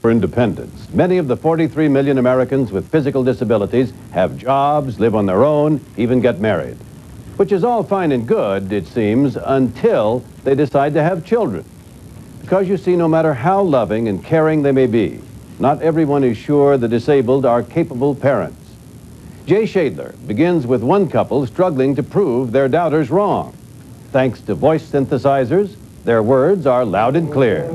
For independence. Many of the 43 million Americans with physical disabilities have jobs, live on their own, even get married. Which is all fine and good, it seems, until they decide to have children. Because you see, no matter how loving and caring they may be, not everyone is sure the disabled are capable parents. Jay Shadler begins with one couple struggling to prove their doubters wrong. Thanks to voice synthesizers, their words are loud and clear.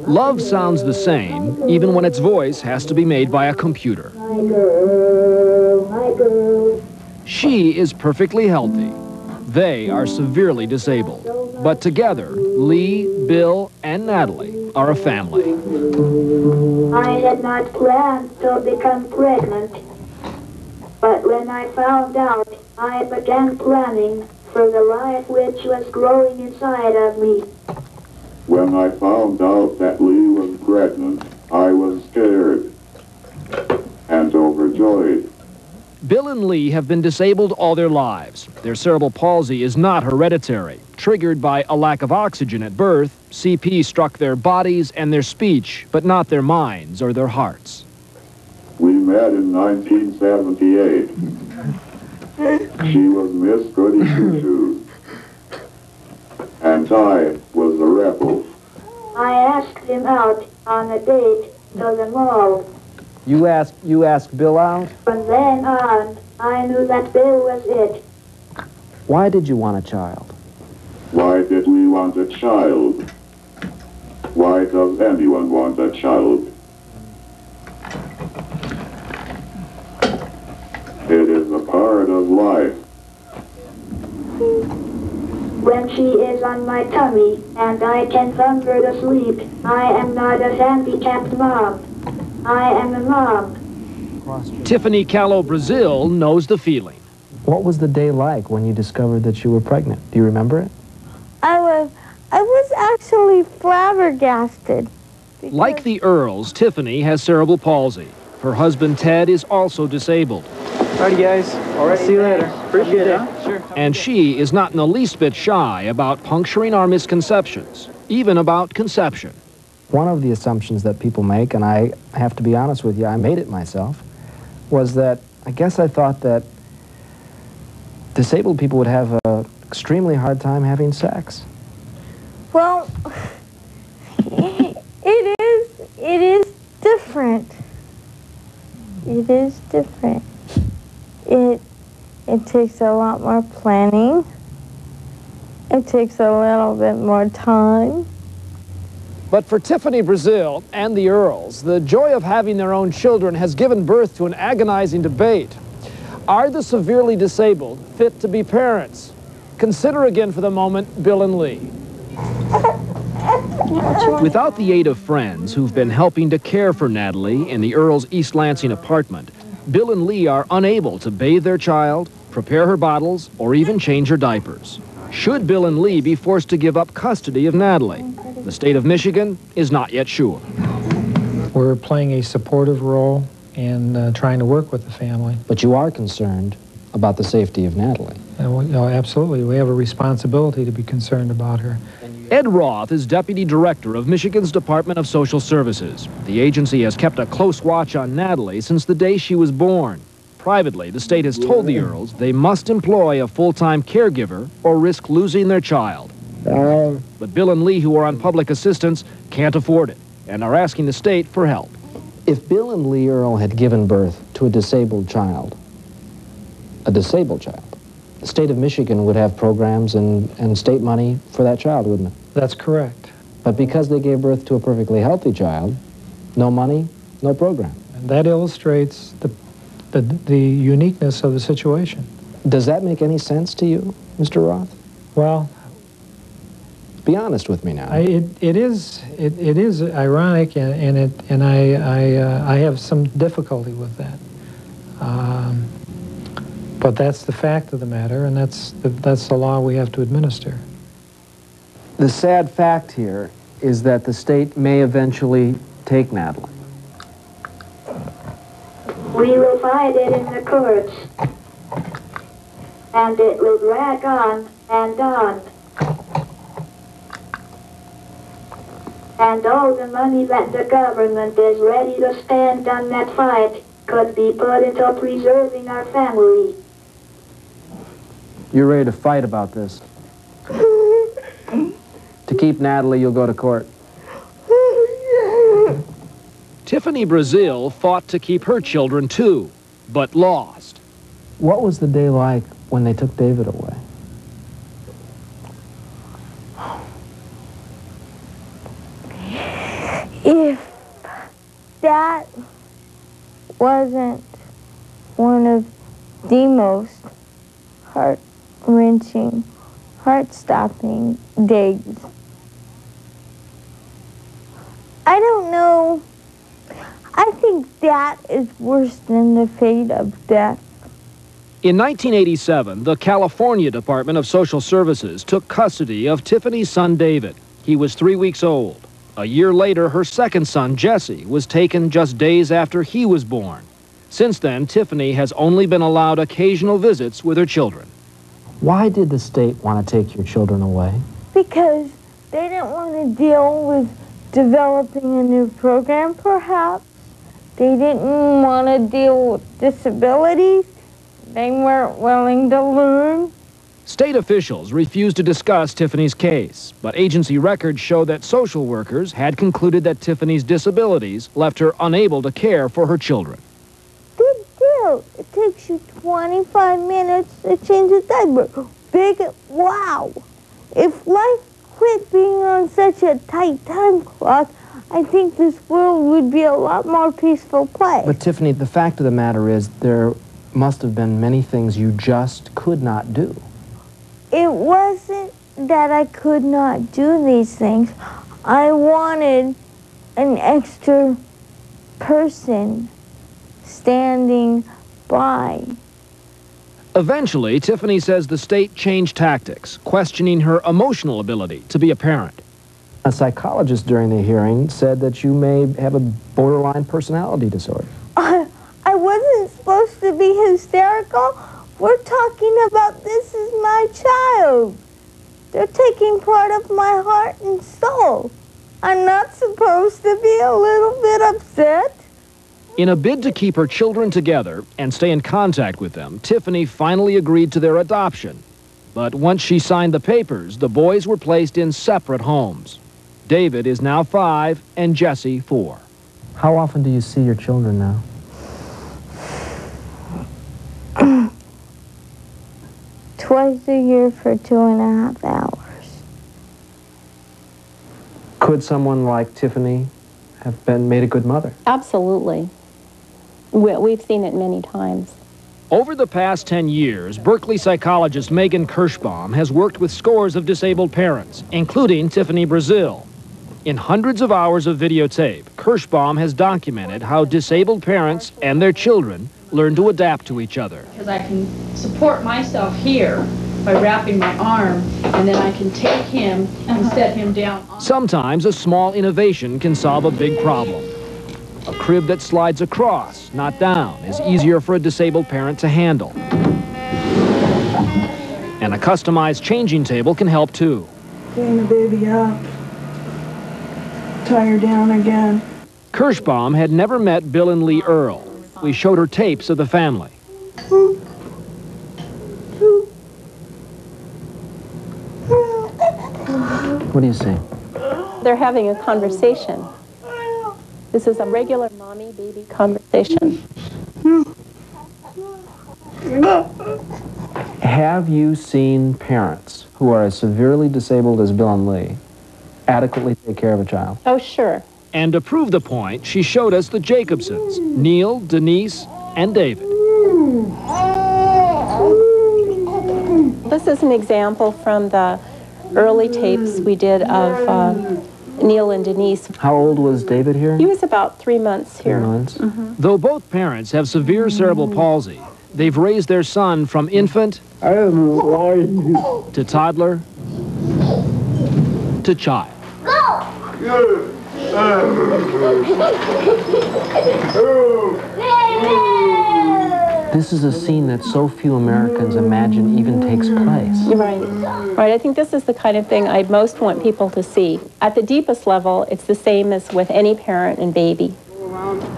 Love sounds the same, even when its voice has to be made by a computer. She is perfectly healthy. They are severely disabled. But together, Lee, Bill, and Natalie are a family. I had not planned to become pregnant, but when I found out, I began planning for the life which was growing inside of me. When I found out that Lee was pregnant, I was scared and overjoyed. Bill and Lee have been disabled all their lives. Their cerebral palsy is not hereditary. Triggered by a lack of oxygen at birth, CP struck their bodies and their speech, but not their minds or their hearts. We met in 1978. She was Miss Goody Two-Shoes, and I was the rebel. I asked him out on a date to the mall. You asked Bill out? From then on, I knew that Bill was it. Why did you want a child? Why did we want a child? Why does anyone want a child? It is a part of life. When she is on my tummy and I can thumb her to sleep, I am not a handicapped mom. I am a mom. Tiffany Callow Brazil knows the feeling. What was the day like when you discovered that you were pregnant? Do you remember it? I was actually flabbergasted. Like the Earls, Tiffany has cerebral palsy. Her husband Ted is also disabled. Alrighty guys, see you later. Appreciate it. Huh? Sure. And she is not in the least bit shy about puncturing our misconceptions, even about conception. One of the assumptions that people make, and I have to be honest with you, I made it myself, was that I guess I thought that disabled people would have an extremely hard time having sex. Well, it is different. It is different. It takes a lot more planning. It takes a little bit more time. But for Tiffany Brazil and the Earls, the joy of having their own children has given birth to an agonizing debate. Are the severely disabled fit to be parents? Consider again for the moment Bill and Lee. Without the aid of friends who've been helping to care for Natalie in the Earls' East Lansing apartment, Bill and Lee are unable to bathe their child, prepare her bottles, or even change her diapers. Should Bill and Lee be forced to give up custody of Natalie? The state of Michigan is not yet sure. We're playing a supportive role in trying to work with the family. But you are concerned about the safety of Natalie. Absolutely. We have a responsibility to be concerned about her. Ed Roth is Deputy Director of Michigan's Department of Social Services. The agency has kept a close watch on Natalie since the day she was born. Privately, the state has told the Earls they must employ a full-time caregiver or risk losing their child. But Bill and Lee, who are on public assistance, can't afford it and are asking the state for help. If Bill and Lee Earl had given birth to a disabled child, the state of Michigan would have programs and state money for that child, wouldn't it? That's correct. But because they gave birth to a perfectly healthy child, no money, no program. And that illustrates the uniqueness of the situation. Does that make any sense to you, Mr. Roth? Well, be honest with me now. It is ironic, and I have some difficulty with that. But that's the fact of the matter, and that's the law we have to administer. The sad fact here is that the state may eventually take Natalie. We will fight it in the courts. and it will drag on and on. And all the money that the government is ready to spend on that fight could be put into preserving our family. You're ready to fight about this. To keep Natalie, you'll go to court. Tiffany Brazil fought to keep her children too, but lost. What was the day like when they took David away? If that wasn't one of the most heart-wrenching, heart-stopping days, I don't know. I think that is worse than the fate of death. In 1987, the California Department of Social Services took custody of Tiffany's son, David. He was 3 weeks old. A year later, her second son, Jesse, was taken just days after he was born. Since then, Tiffany has only been allowed occasional visits with her children. Why did the state want to take your children away? Because they didn't want to deal with developing a new program, perhaps. They didn't want to deal with disabilities. They weren't willing to learn. State officials refused to discuss Tiffany's case, but agency records show that social workers had concluded that Tiffany's disabilities left her unable to care for her children. Big deal. It takes you 25 minutes to change a diaper. Wow. If life quit being on such a tight time clock, I think this world would be a lot more peaceful place. But Tiffany, the fact of the matter is there must have been many things you just could not do. It wasn't that I could not do these things. I wanted an extra person standing by. Eventually, Tiffany says the state changed tactics, questioning her emotional ability to be a parent. A psychologist during the hearing said that you may have a borderline personality disorder. I wasn't supposed to be hysterical. We're talking about this is my child. They're taking part of my heart and soul. I'm not supposed to be a little bit upset. In a bid to keep her children together and stay in contact with them, Tiffany finally agreed to their adoption. But once she signed the papers, the boys were placed in separate homes. David is now 5 and Jesse 4. How often do you see your children now? Twice a year for 2.5 hours. Could someone like Tiffany have been made a good mother? Absolutely. We've seen it many times. Over the past 10 years, Berkeley psychologist Megan Kirschbaum has worked with scores of disabled parents, including Tiffany Brazil. In hundreds of hours of videotape, Kirschbaum has documented how disabled parents and their children learn to adapt to each other. Because I can support myself here by wrapping my arm, and then I can take him and set him down. Sometimes a small innovation can solve a big problem. A crib that slides across, not down, is easier for a disabled parent to handle. And a customized changing table can help too. Clean the baby up. Tie her down again. Kirschbaum had never met Bill and Lee Earl. We showed her tapes of the family. What do you see? They're having a conversation. This is a regular mommy-baby conversation. Have you seen parents who are as severely disabled as Bill and Lee adequately take care of a child? Oh, sure. And to prove the point, she showed us the Jacobsons, Neil, Denise, and David. This is an example from the early tapes we did of Neil and Denise. How old was David here? He was about 3 months here. 3 months. Though both parents have severe cerebral palsy, they've raised their son from infant to toddler to child. This is a scene that so few Americans imagine even takes place. Right. Right. I think this is the kind of thing I'd most want people to see. At the deepest level, it's the same as with any parent and baby.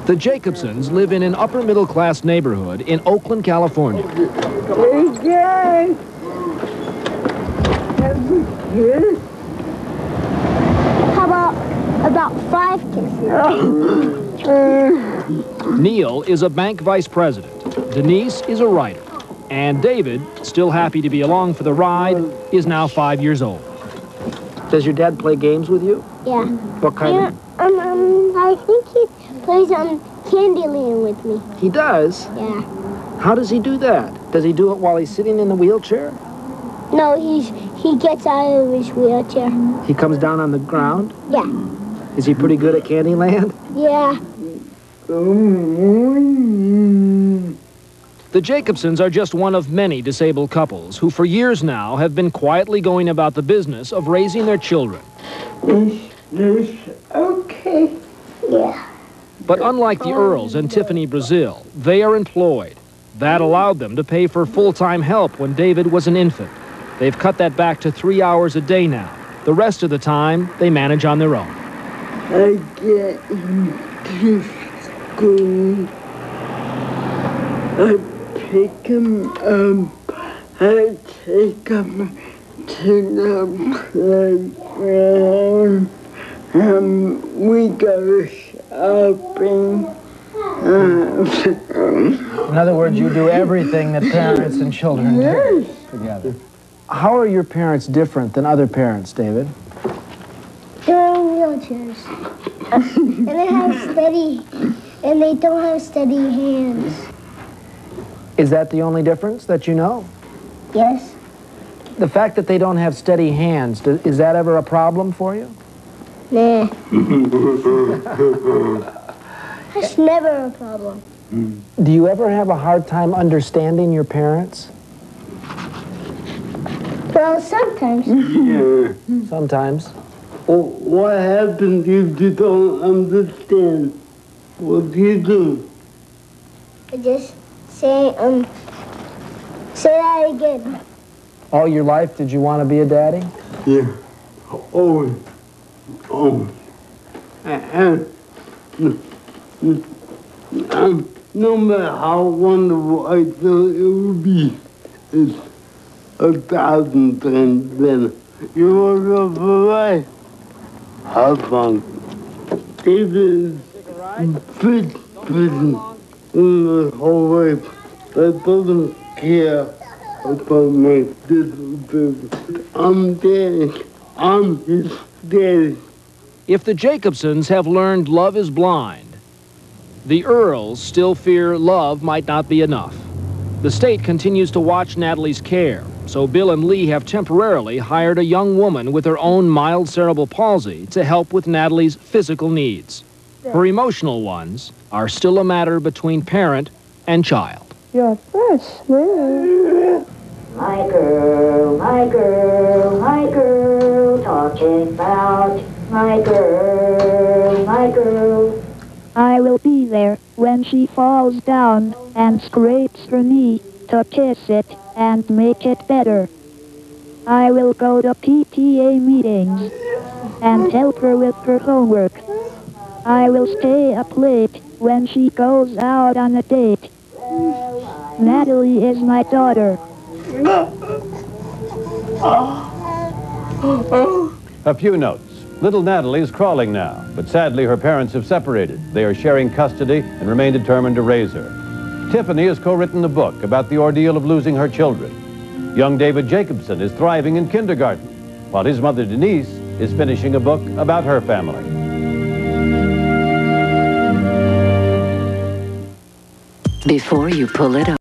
The Jacobsons live in an upper-middle-class neighborhood in Oakland, California. How about 5 kisses? Neil is a bank vice president. Denise is a writer. And David, still happy to be along for the ride, is now 5 years old. Does your dad play games with you? Yeah. What kind of? I think he plays on Candyland with me. He does? Yeah. How does he do that? Does he do it while he's sitting in the wheelchair? No, he gets out of his wheelchair. He comes down on the ground? Yeah. Is he pretty good at Candyland? Yeah. The Jacobsons are just one of many disabled couples who for years now have been quietly going about the business of raising their children. Okay. Yeah. But unlike the Earls and Tiffany Brazil, they are employed. That allowed them to pay for full-time help when David was an infant. They've cut that back to 3 hours a day now. The rest of the time, they manage on their own. I get to school. I pick him up. I take him to the playground. We go shopping. In other words, you do everything that parents and children do together. How are your parents different than other parents, David? They're in wheelchairs. And they don't have steady hands. Is that the only difference that you know? Yes. The fact that they don't have steady hands, is that ever a problem for you? Nah. That's never a problem. Do you ever have a hard time understanding your parents? Well, sometimes. Sometimes. What happens if you don't understand? What do you do? I just say that again. All your life, did you want to be a daddy? Yeah. Always. Always. And no matter how wonderful I thought it would be, it's 1,000 times better. You want to go for a ride? Have fun. It is fit in the whole life. That doesn't care about my disability. I'm daddy. I'm his daddy. If the Jacobsons have learned love is blind, the Earls still fear love might not be enough. The state continues to watch Natalie's care, so Bill and Lee have temporarily hired a young woman with her own mild cerebral palsy to help with Natalie's physical needs. Her emotional ones are still a matter between parent and child. You're first, man. My girl, my girl, my girl, talking about my girl, my girl. I will be there when she falls down and scrapes her knee to kiss it and make it better. I will go to PTA meetings and help her with her homework. I will stay up late when she goes out on a date. Natalie is my daughter. A few notes. Little Natalie is crawling now, but sadly her parents have separated. They are sharing custody and remain determined to raise her. Tiffany has co-written a book about the ordeal of losing her children. Young David Jacobson is thriving in kindergarten, while his mother Denise is finishing a book about her family. Before you pull it